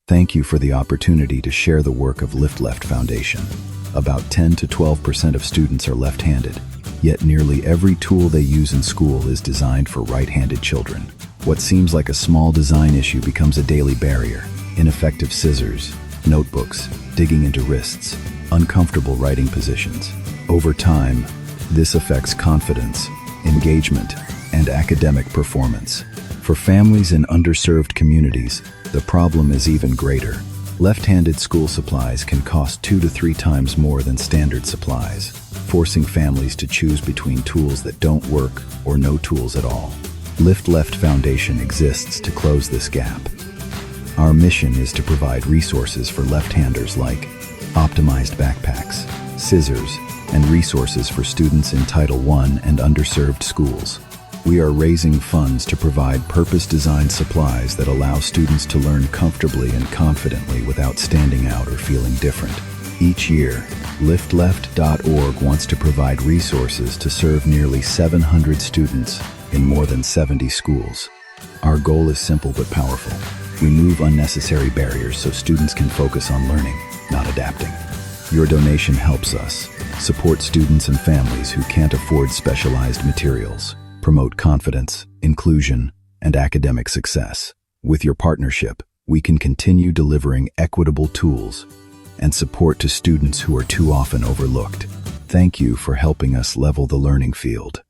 Thank you for the opportunity to share the work of LiftLeft Foundation. About 10 to 12% of students are left-handed, yet nearly every tool they use in school is designed for right-handed children. What seems like a small design issue becomes a daily barrier. Ineffective scissors, notebooks, digging into wrists, uncomfortable writing positions. Over time, this affects confidence, engagement, and academic performance. For families in underserved communities, the problem is even greater. Left-handed school supplies can cost 2 to 3 times more than standard supplies, forcing families to choose between tools that don't work or no tools at all. LiftLeft Foundation exists to close this gap. Our mission is to provide resources for left-handers like optimized backpacks, scissors, and resources for students in Title I and underserved schools. We are raising funds to provide purpose-designed supplies that allow students to learn comfortably and confidently without standing out or feeling different. Each year, LiftLeft.org wants to provide resources to serve nearly 700 students in more than 70 schools. Our goal is simple but powerful. Remove unnecessary barriers so students can focus on learning, not adapting. Your donation helps us support students and families who can't afford specialized materials, promote confidence, inclusion, and academic success. With your partnership, we can continue delivering equitable tools and support to students who are too often overlooked. Thank you for helping us level the learning field.